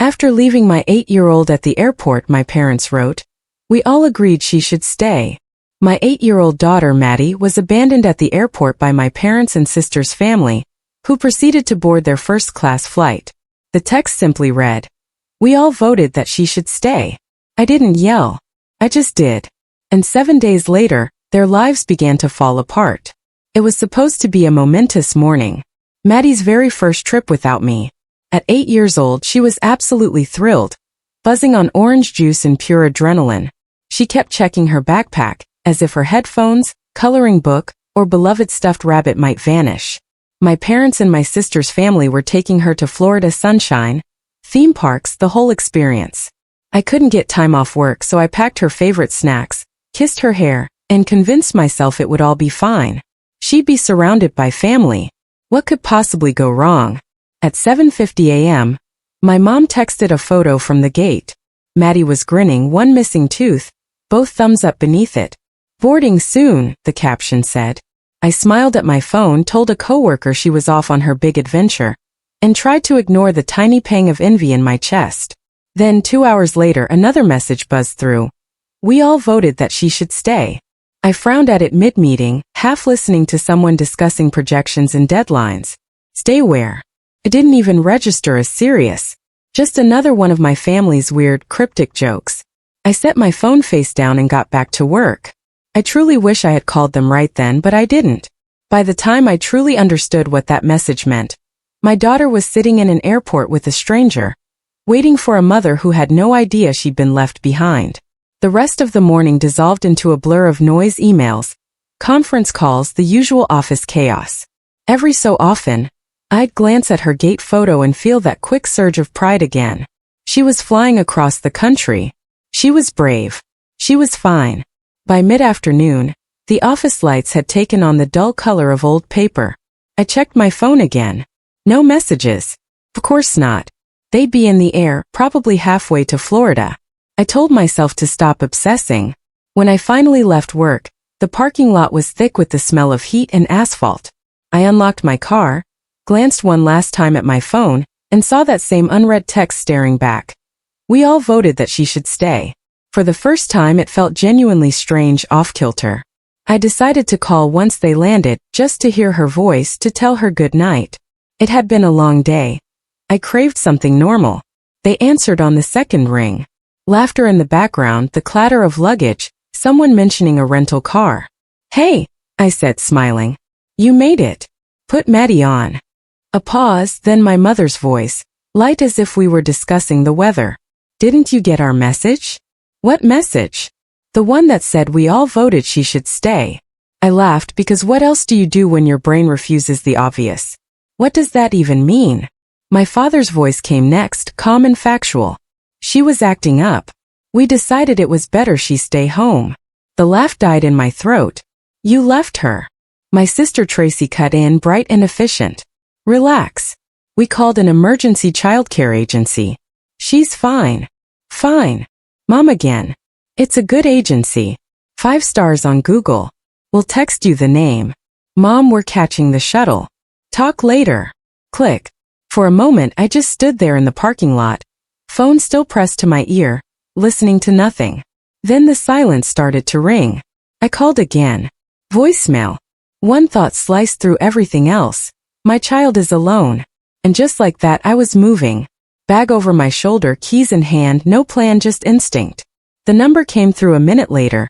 After leaving my 8-year-old at the airport, my parents wrote, we all agreed she should stay. My 8-year-old daughter, Maddie, was abandoned at the airport by my parents and sister's family, who proceeded to board their first-class flight. The text simply read, we all voted that she should stay. I didn't yell. I just did. And 7 days later, their lives began to fall apart. It was supposed to be a momentous morning. Maddie's very first trip without me. At 8 years old, she was absolutely thrilled, buzzing on orange juice and pure adrenaline. She kept checking her backpack, as if her headphones, coloring book, or beloved stuffed rabbit might vanish. My parents and my sister's family were taking her to Florida Sunshine, theme parks, the whole experience. I couldn't get time off work, so I packed her favorite snacks, kissed her hair, and convinced myself it would all be fine. She'd be surrounded by family. What could possibly go wrong? At 7:50 a.m., my mom texted a photo from the gate. Maddie was grinning, one missing tooth, both thumbs up beneath it. Boarding soon, the caption said. I smiled at my phone, told a coworker she was off on her big adventure, and tried to ignore the tiny pang of envy in my chest. Then 2 hours later, another message buzzed through. We all voted that she should stay. I frowned at it mid-meeting, half listening to someone discussing projections and deadlines. Stay where? It didn't even register as serious. Just another one of my family's weird, cryptic jokes. I set my phone face down and got back to work. I truly wish I had called them right then, but I didn't. By the time I truly understood what that message meant, my daughter was sitting in an airport with a stranger, waiting for a mother who had no idea she'd been left behind. The rest of the morning dissolved into a blur of noise, emails, conference calls, the usual office chaos. Every so often, I'd glance at her gate photo and feel that quick surge of pride again. She was flying across the country. She was brave. She was fine. By mid-afternoon, the office lights had taken on the dull color of old paper. I checked my phone again. No messages. Of course not. They'd be in the air, probably halfway to Florida. I told myself to stop obsessing. When I finally left work, the parking lot was thick with the smell of heat and asphalt. I unlocked my car, glanced one last time at my phone, and saw that same unread text staring back. We all voted that she should stay. For the first time, it felt genuinely strange, off-kilter. I decided to call once they landed, just to hear her voice, to tell her good night. It had been a long day. I craved something normal. They answered on the second ring. Laughter in the background, the clatter of luggage, someone mentioning a rental car. Hey, I said, smiling. You made it. Put Maddie on. A pause, then my mother's voice, light as if we were discussing the weather. Didn't you get our message? What message? The one that said we all voted she should stay. I laughed because what else do you do when your brain refuses the obvious? What does that even mean? My father's voice came next, calm and factual. She was acting up. We decided it was better she stay home. The laugh died in my throat. You left her. My sister Tracy cut in, bright and efficient. Relax. We called an emergency childcare agency. She's fine. Fine. Mom again. It's a good agency. 5 stars on Google. We'll text you the name. Mom, we're catching the shuttle. Talk later. Click. For a moment, I just stood there in the parking lot, phone still pressed to my ear, listening to nothing. Then the silence started to ring. I called again. Voicemail. One thought sliced through everything else. My child is alone. And just like that, I was moving. Bag over my shoulder, keys in hand, no plan, just instinct. The number came through a minute later.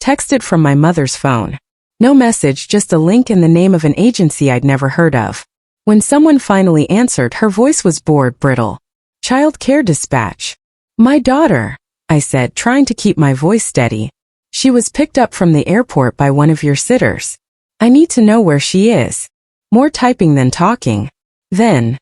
Texted from my mother's phone. No message, just a link and the name of an agency I'd never heard of. When someone finally answered, her voice was bored, brittle. Child care dispatch. My daughter, I said, trying to keep my voice steady. She was picked up from the airport by one of your sitters. I need to know where she is. More typing than talking. Then,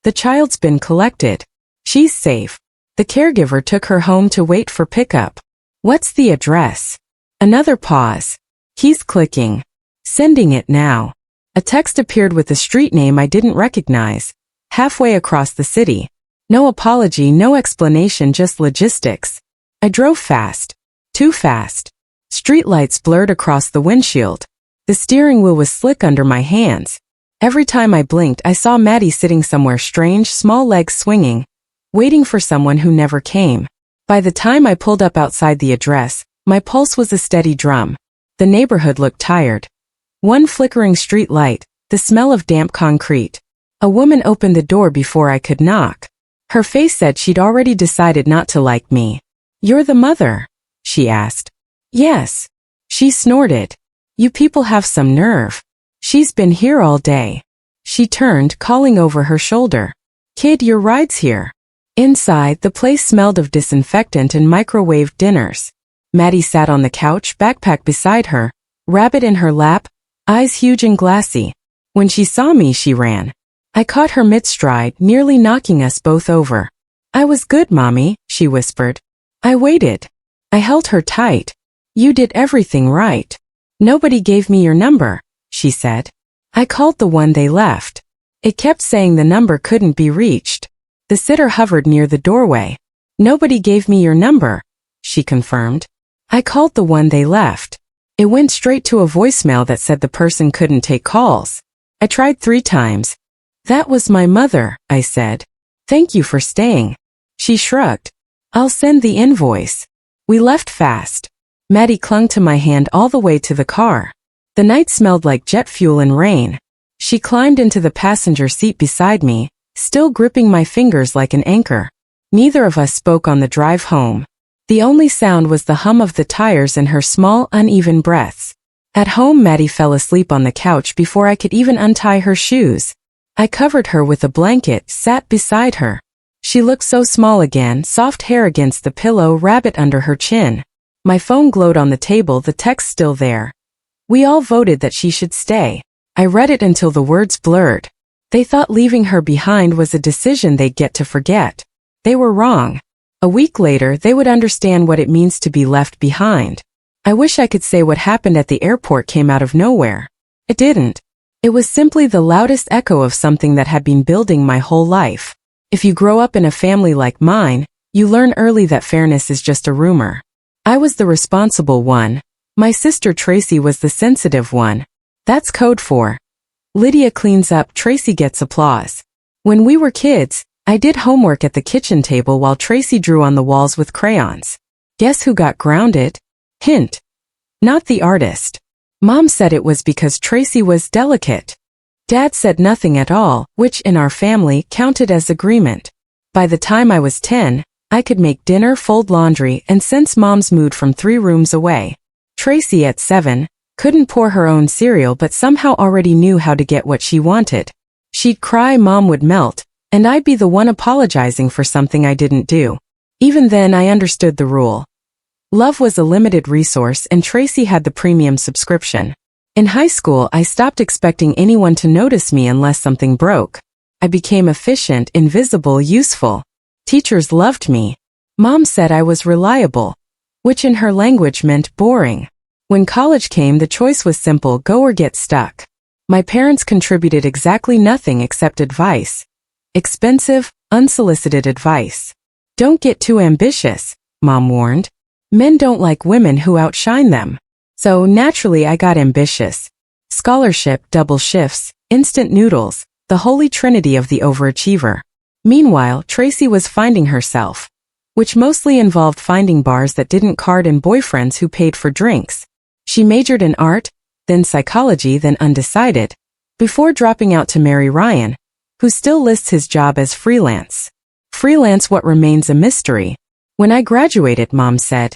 the child's been collected. She's safe. The caregiver took her home to wait for pickup. What's the address? Another pause. Keys clicking. Sending it now. A text appeared with a street name I didn't recognize. Halfway across the city. No apology, no explanation, just logistics. I drove fast. Too fast. Streetlights blurred across the windshield. The steering wheel was slick under my hands. Every time I blinked, I saw Maddie sitting somewhere strange, small legs swinging, waiting for someone who never came. By the time I pulled up outside the address, my pulse was a steady drum. The neighborhood looked tired. One flickering street light, the smell of damp concrete. A woman opened the door before I could knock. Her face said she'd already decided not to like me. "You're the mother?" she asked. "Yes." She snorted. "You people have some nerve. She's been here all day." She turned, calling over her shoulder. "Kid, your ride's here." Inside, the place smelled of disinfectant and microwaved dinners. Maddie sat on the couch, backpack beside her, rabbit in her lap, eyes huge and glassy. When she saw me, she ran. I caught her mid-stride, nearly knocking us both over. "I was good, Mommy," she whispered. I waited. I held her tight. "You did everything right." "Nobody gave me your number," she said. I called the one they left. It kept saying the number couldn't be reached. The sitter hovered near the doorway. "Nobody gave me your number," she confirmed. I called the one they left. It went straight to a voicemail that said the person couldn't take calls. I tried 3 times. "That was my mother," I said. "Thank you for staying." She shrugged. "I'll send the invoice." We left fast. Maddie clung to my hand all the way to the car. The night smelled like jet fuel and rain. She climbed into the passenger seat beside me, still gripping my fingers like an anchor. Neither of us spoke on the drive home. The only sound was the hum of the tires and her small, uneven breaths. At home, Maddie fell asleep on the couch before I could even untie her shoes. I covered her with a blanket, sat beside her. She looked so small again, soft hair against the pillow, rabbit under her chin. My phone glowed on the table, the text still there. We all voted that she should stay. I read it until the words blurred. They thought leaving her behind was a decision they'd get to forget. They were wrong. A week later, they would understand what it means to be left behind. I wish I could say what happened at the airport came out of nowhere. It didn't. It was simply the loudest echo of something that had been building my whole life. If you grow up in a family like mine, you learn early that fairness is just a rumor. I was the responsible one. My sister Tracy was the sensitive one. That's code for Lydia cleans up, Tracy gets applause. When we were kids, I did homework at the kitchen table while Tracy drew on the walls with crayons. Guess who got grounded? Hint. Not the artist. Mom said it was because Tracy was delicate. Dad said nothing at all, which in our family counted as agreement. By the time I was 10, I could make dinner, fold laundry, and sense Mom's mood from 3 rooms away. Tracy at 7, couldn't pour her own cereal but somehow already knew how to get what she wanted. She'd cry, Mom would melt, and I'd be the one apologizing for something I didn't do. Even then I understood the rule. Love was a limited resource and Tracy had the premium subscription. In high school, I stopped expecting anyone to notice me unless something broke. I became efficient, invisible, useful. Teachers loved me. Mom said I was reliable, which in her language meant boring. When college came, the choice was simple, go or get stuck. My parents contributed exactly nothing except advice. Expensive, unsolicited advice. Don't get too ambitious, Mom warned. Men don't like women who outshine them. So naturally I got ambitious. Scholarship, double shifts, instant noodles, the holy trinity of the overachiever. Meanwhile, Tracy was finding herself, which mostly involved finding bars that didn't card and boyfriends who paid for drinks. She majored in art, then psychology, then undecided, before dropping out to marry Ryan, who still lists his job as freelance. Freelance, what remains a mystery. When I graduated, Mom said,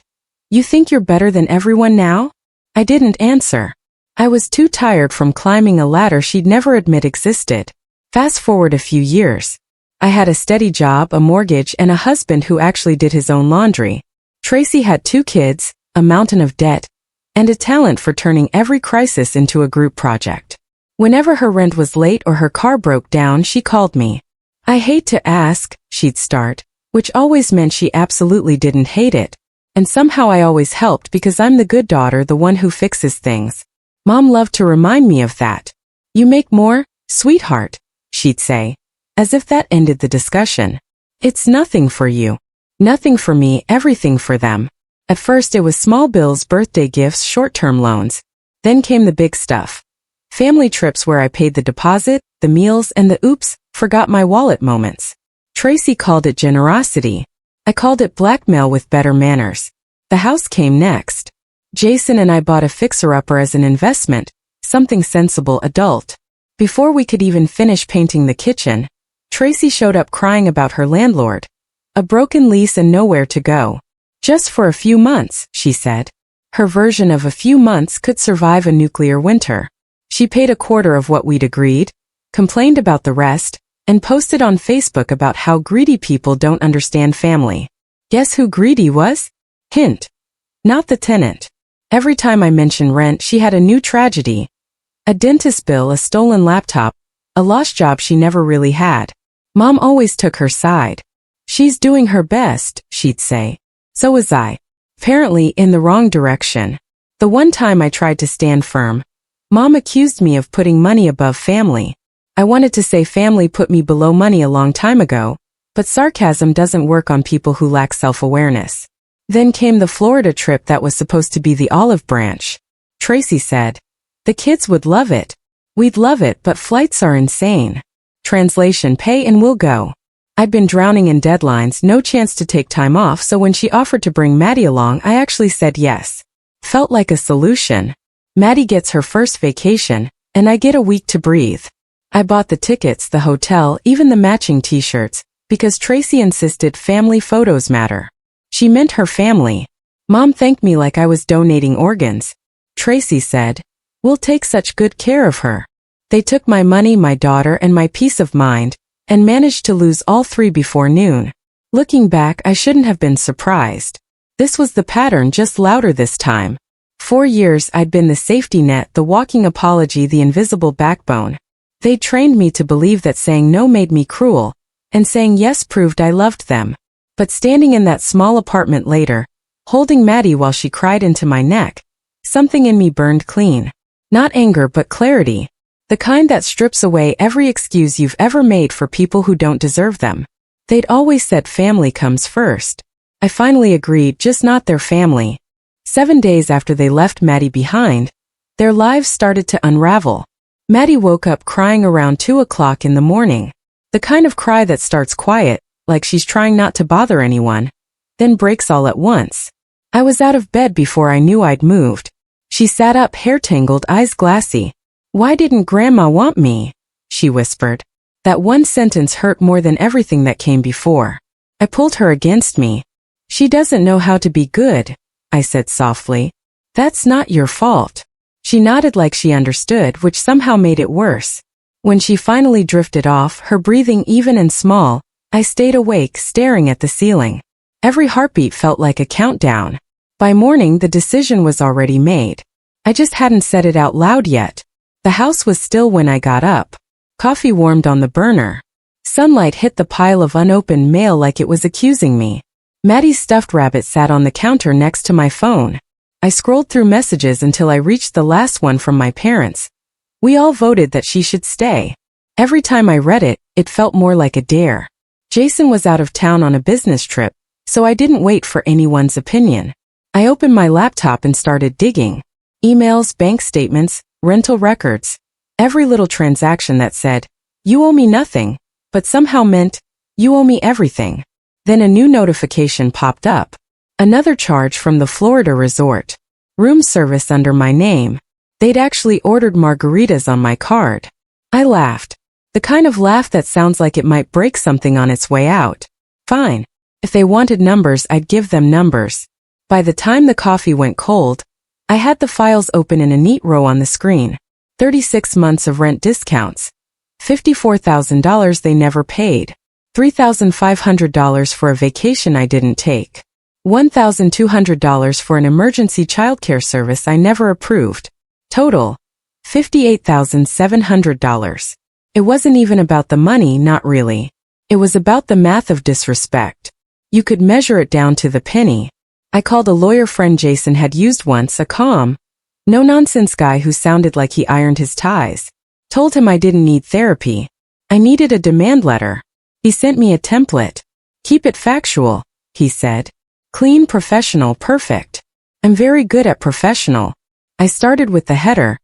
"You think you're better than everyone now?" I didn't answer. I was too tired from climbing a ladder she'd never admit existed. Fast forward a few years. I had a steady job, a mortgage, and a husband who actually did his own laundry. Tracy had 2 kids, a mountain of debt, and a talent for turning every crisis into a group project. Whenever her rent was late or her car broke down, she called me. I hate to ask, she'd start, which always meant she absolutely didn't hate it. And somehow I always helped because I'm the good daughter, the one who fixes things. Mom loved to remind me of that. "You make more, sweetheart," she'd say, as if that ended the discussion. "It's nothing for you. Nothing for me, everything for them." At first it was small bills, birthday gifts, short-term loans. Then came the big stuff. Family trips where I paid the deposit, the meals, and the oops, forgot my wallet moments. Tracy called it generosity. I called it blackmail with better manners. The house came next. Jason and I bought a fixer-upper as an investment, something sensible adult. Before we could even finish painting the kitchen, Tracy showed up crying about her landlord. A broken lease and nowhere to go. Just for a few months, she said. Her version of a few months could survive a nuclear winter. She paid a quarter of what we'd agreed, complained about the rest, and posted on Facebook about how greedy people don't understand family. Guess who greedy was? Hint. Not the tenant. Every time I mentioned rent, she had a new tragedy. A dentist bill, a stolen laptop, a lost job she never really had. Mom always took her side. She's doing her best, she'd say. So was I. Apparently in the wrong direction. The one time I tried to stand firm, Mom accused me of putting money above family. I wanted to say family put me below money a long time ago, but sarcasm doesn't work on people who lack self-awareness. Then came the Florida trip that was supposed to be the olive branch. Tracy said, "The kids would love it. We'd love it, but flights are insane. Translation: pay and we'll go." I'd been drowning in deadlines, no chance to take time off, so when she offered to bring Maddie along, I actually said yes. Felt like a solution. Maddie gets her first vacation, and I get a week to breathe. I bought the tickets, the hotel, even the matching t-shirts, because Tracy insisted family photos matter. She meant her family. Mom thanked me like I was donating organs. Tracy said, "We'll take such good care of her." They took my money, my daughter, and my peace of mind, and managed to lose all three before noon. Looking back, I shouldn't have been surprised. This was the pattern, just louder this time. 4 years I'd been the safety net, the walking apology, the invisible backbone. They trained me to believe that saying no made me cruel, and saying yes proved I loved them. But standing in that small apartment later, holding Maddie while she cried into my neck, something in me burned clean. Not anger but clarity. The kind that strips away every excuse you've ever made for people who don't deserve them. They'd always said family comes first. I finally agreed, just not their family. 7 days after they left Maddie behind, their lives started to unravel. Maddie woke up crying around 2 o'clock in the morning. The kind of cry that starts quiet, like she's trying not to bother anyone, then breaks all at once. I was out of bed before I knew I'd moved. She sat up, hair tangled, eyes glassy. "Why didn't Grandma want me?" she whispered. That one sentence hurt more than everything that came before. I pulled her against me. "She doesn't know how to be good," I said softly. "That's not your fault." She nodded like she understood, which somehow made it worse. When she finally drifted off, her breathing even and small, I stayed awake, staring at the ceiling. Every heartbeat felt like a countdown. By morning, the decision was already made. I just hadn't said it out loud yet. The house was still when I got up. Coffee warmed on the burner. Sunlight hit the pile of unopened mail like it was accusing me. Maddie's stuffed rabbit sat on the counter next to my phone. I scrolled through messages until I reached the last one from my parents. We all voted that she should stay. Every time I read it, it felt more like a dare. Jason was out of town on a business trip, so I didn't wait for anyone's opinion. I opened my laptop and started digging. Emails, bank statements, rental records. Every little transaction that said, "You owe me nothing," but somehow meant, "You owe me everything." Then a new notification popped up. Another charge from the Florida resort. Room service under my name. They'd actually ordered margaritas on my card. I laughed. The kind of laugh that sounds like it might break something on its way out. Fine. If they wanted numbers, I'd give them numbers. By the time the coffee went cold, I had the files open in a neat row on the screen. 36 months of rent discounts. $54,000 they never paid. $3,500 for a vacation I didn't take. $1,200 for an emergency childcare service I never approved. Total, $58,700. It wasn't even about the money, not really. It was about the math of disrespect. You could measure it down to the penny. I called a lawyer friend Jason had used once, a calm, no-nonsense guy who sounded like he ironed his ties. Told him I didn't need therapy. I needed a demand letter. He sent me a template. "Keep it factual," he said. "Clean, professional, perfect." I'm very good at professional. I started with the header.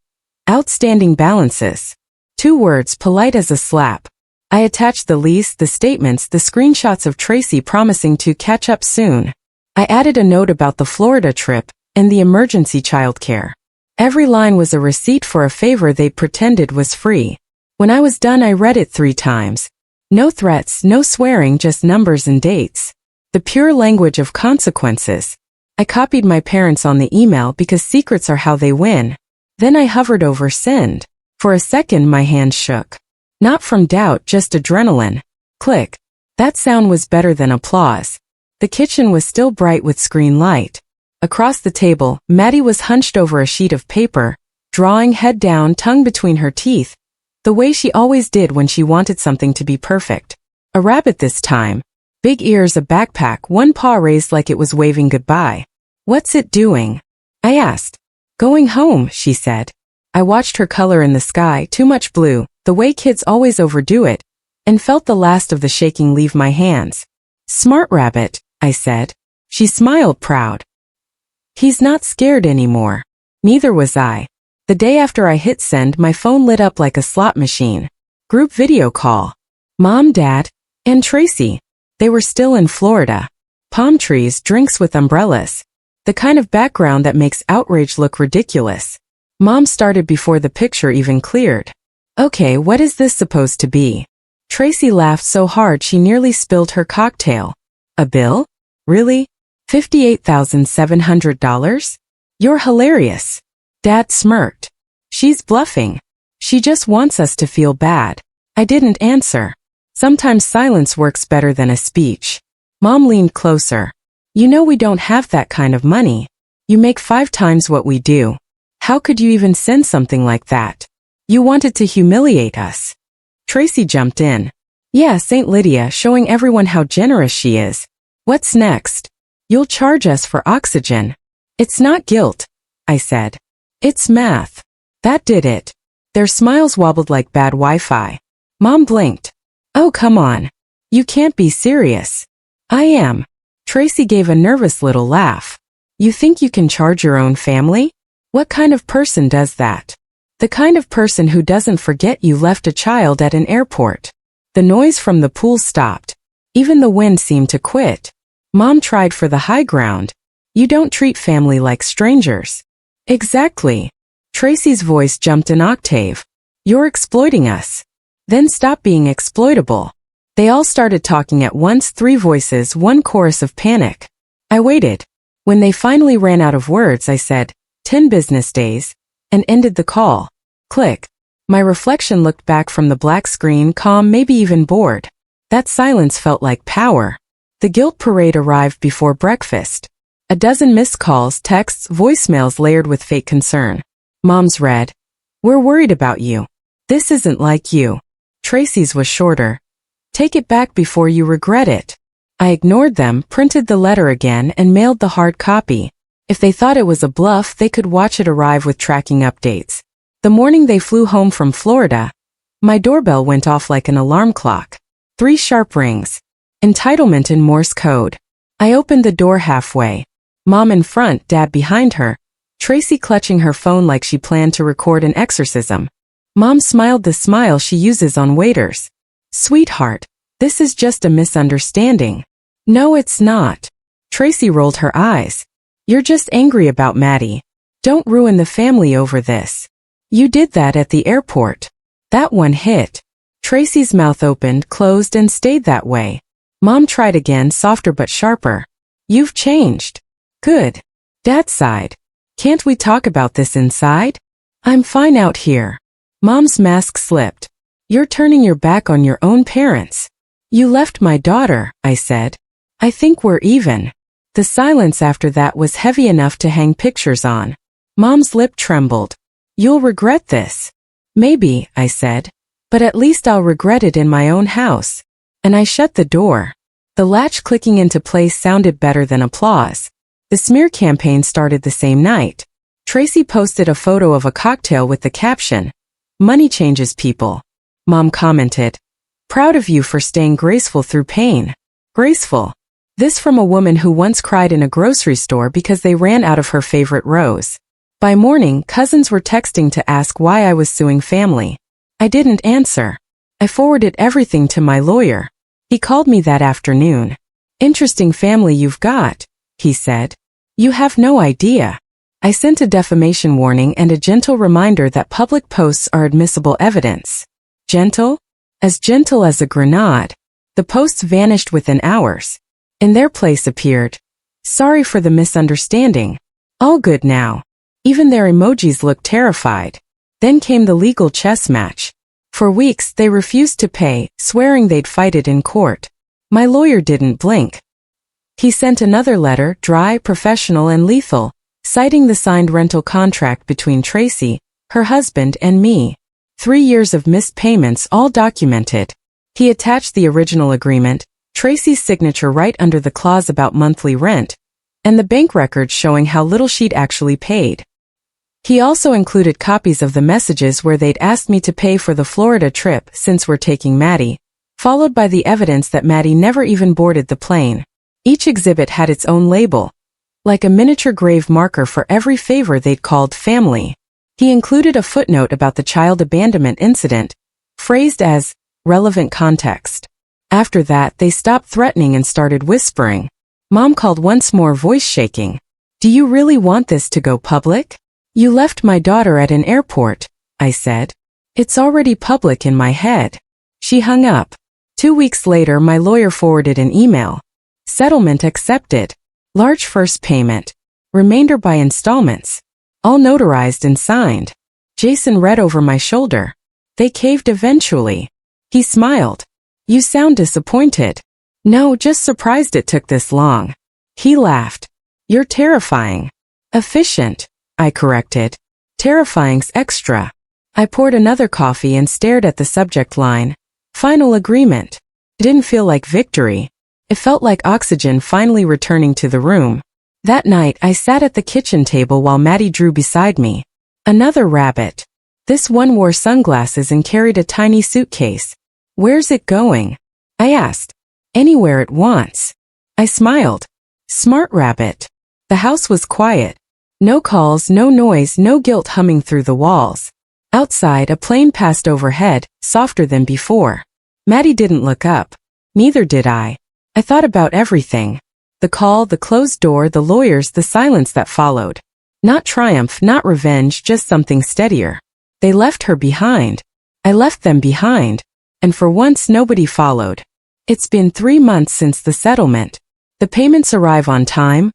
Outstanding balances. 2 words, polite as a slap. I attached the lease, the statements, the screenshots of Tracy promising to catch up soon. I added a note about the Florida trip and the emergency childcare. Every line was a receipt for a favor they pretended was free. When I was done, I read it 3 times. No threats, no swearing, just numbers and dates. The pure language of consequences. I copied my parents on the email because secrets are how they win. Then I hovered over send. For a second my hand shook. Not from doubt, just adrenaline. Click. That sound was better than applause. The kitchen was still bright with screen light. Across the table, Maddie was hunched over a sheet of paper, drawing, head down, tongue between her teeth, the way she always did when she wanted something to be perfect. A rabbit this time. Big ears, a backpack, one paw raised like it was waving goodbye. What's it doing? I asked. Going home, she said. I watched her color in the sky, too much blue, the way kids always overdo it, and felt the last of the shaking leave my hands. Smart rabbit, I said. She smiled, proud. He's not scared anymore. Neither was I. The day after I hit send, my phone lit up like a slot machine. Group video call. Mom, Dad, and Tracy. They were still in Florida. Palm trees, drinks with umbrellas. The kind of background that makes outrage look ridiculous. Mom started before the picture even cleared. Okay, what is this supposed to be? Tracy laughed so hard she nearly spilled her cocktail. A bill? Really? $58,700? You're hilarious. Dad smirked. She's bluffing. She just wants us to feel bad. I didn't answer. Sometimes silence works better than a speech. Mom leaned closer. You know we don't have that kind of money. You make 5 times what we do. How could you even send something like that? You wanted to humiliate us. Tracy jumped in. Yeah, St. Lydia, showing everyone how generous she is. What's next? You'll charge us for oxygen. It's not guilt, I said. It's math. That did it. Their smiles wobbled like bad Wi-Fi. Mom blinked. Oh, come on. You can't be serious. I am. Tracy gave a nervous little laugh. You think you can charge your own family? What kind of person does that? The kind of person who doesn't forget you left a child at an airport. The noise from the pool stopped. Even the wind seemed to quit. Mom tried for the high ground. You don't treat family like strangers. Exactly. Tracy's voice jumped an octave. You're exploiting us. Then stop being exploitable. They all started talking at once, 3 voices, one chorus of panic. I waited. When they finally ran out of words, I said, 10 business days, and ended the call. Click. My reflection looked back from the black screen, calm, maybe even bored. That silence felt like power. The guilt parade arrived before breakfast. A dozen missed calls, texts, voicemails layered with fake concern. Mom's read. We're worried about you. This isn't like you. Tracy's was shorter. Take it back before you regret it. I ignored them, printed the letter again, and mailed the hard copy. If they thought it was a bluff, they could watch it arrive with tracking updates. The morning they flew home from Florida, my doorbell went off like an alarm clock. 3 sharp rings. Entitlement in Morse code. I opened the door halfway. Mom in front, Dad behind her. Tracy clutching her phone like she planned to record an exorcism. Mom smiled the smile she uses on waiters. Sweetheart, this is just a misunderstanding. No, it's not. Tracy rolled her eyes. You're just angry about Maddie. Don't ruin the family over this. You did that at the airport. That one hit. Tracy's mouth opened, closed, and stayed that way. Mom tried again, softer but sharper. You've changed. Good. Dad sighed. Can't we talk about this inside? I'm fine out here. Mom's mask slipped. You're turning your back on your own parents. You left my daughter, I said. I think we're even. The silence after that was heavy enough to hang pictures on. Mom's lip trembled. You'll regret this. Maybe, I said. But at least I'll regret it in my own house. And I shut the door. The latch clicking into place sounded better than applause. The smear campaign started the same night. Tracy posted a photo of a cocktail with the caption, "Money changes people." Mom commented, "Proud of you for staying graceful through pain." Graceful. This from a woman who once cried in a grocery store because they ran out of her favorite rose. By morning, cousins were texting to ask why I was suing family. I didn't answer. I forwarded everything to my lawyer. He called me that afternoon. "Interesting family you've got," he said. "You have no idea." I sent a defamation warning and a gentle reminder that public posts are admissible evidence. Gentle? As gentle as a grenade. The posts vanished within hours. In their place appeared, "Sorry for the misunderstanding. All good now." Even their emojis looked terrified. Then came the legal chess match. For weeks they refused to pay, swearing they'd fight it in court. My lawyer didn't blink. He sent another letter, dry, professional, and lethal, citing the signed rental contract between Tracy, her husband, and me. 3 years of missed payments, all documented. He attached the original agreement, Tracy's signature right under the clause about monthly rent, and the bank records showing how little she'd actually paid. He also included copies of the messages where they'd asked me to pay for the Florida trip since we're taking Maddie, followed by the evidence that Maddie never even boarded the plane. Each exhibit had its own label, like a miniature grave marker for every favor they'd called family. He included a footnote about the child abandonment incident, phrased as relevant context. After that, they stopped threatening and started whispering. Mom called once more, voice shaking. "Do you really want this to go public?" "You left my daughter at an airport," I said. "It's already public in my head." She hung up. 2 weeks later, my lawyer forwarded an email. Settlement accepted. Large first payment. Remainder by installments. All notarized and signed. Jason read over my shoulder. "They caved eventually." He smiled. "You sound disappointed." "No, just surprised it took this long." He laughed. "You're terrifying." "Efficient," I corrected. "Terrifying's extra." I poured another coffee and stared at the subject line. Final agreement. It didn't feel like victory. It felt like oxygen finally returning to the room. That night, I sat at the kitchen table while Maddie drew beside me. Another rabbit. This one wore sunglasses and carried a tiny suitcase. "Where's it going?" I asked. "Anywhere it wants." I smiled. Smart rabbit. The house was quiet. No calls, no noise, no guilt humming through the walls. Outside, a plane passed overhead, softer than before. Maddie didn't look up. Neither did I. I thought about everything. The call, the closed door, the lawyers, the silence that followed. Not triumph, not revenge, just something steadier. They left her behind. I left them behind. And for once nobody followed. It's been 3 months since the settlement. The payments arrive on time.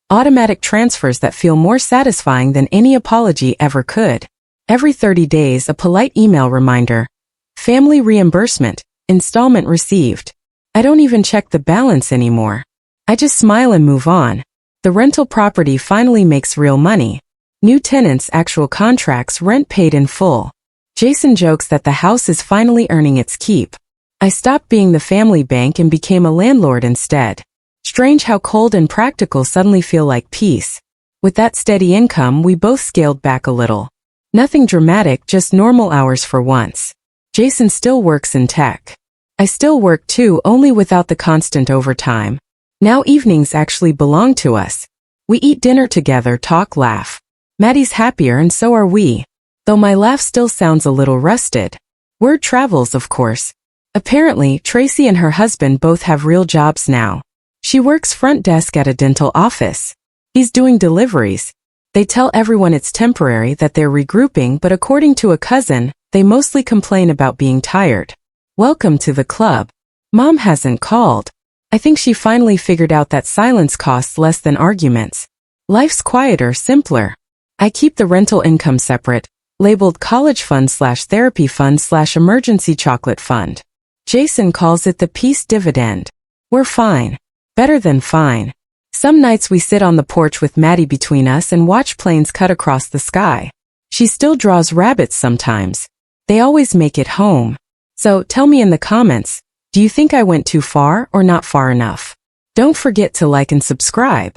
Automatic transfers that feel more satisfying than any apology ever could. Every 30 days, a polite email reminder. Family reimbursement, installment received. I don't even check the balance anymore. I just smile and move on. The rental property finally makes real money. New tenants, actual contracts, rent paid in full. Jason jokes that the house is finally earning its keep. I stopped being the family bank and became a landlord instead. Strange how cold and practical suddenly feel like peace. With that steady income, we both scaled back a little. Nothing dramatic, just normal hours for once. Jason still works in tech. I still work too, only without the constant overtime. Now evenings actually belong to us. We eat dinner together, talk, laugh. Maddie's happier and so are we. Though my laugh still sounds a little rusted. Word travels, of course. Apparently, Tracy and her husband both have real jobs now. She works front desk at a dental office. He's doing deliveries. They tell everyone it's temporary, that they're regrouping, but according to a cousin, they mostly complain about being tired. Welcome to the club. Mom hasn't called. I think she finally figured out that silence costs less than arguments. Life's quieter, simpler. I keep the rental income separate, labeled college fund/therapy fund/emergency chocolate fund. Jason calls it the peace dividend. We're fine. Better than fine. Some nights we sit on the porch with Maddie between us and watch planes cut across the sky. She still draws rabbits sometimes. They always make it home. So tell me in the comments, do you think I went too far or not far enough? Don't forget to like and subscribe.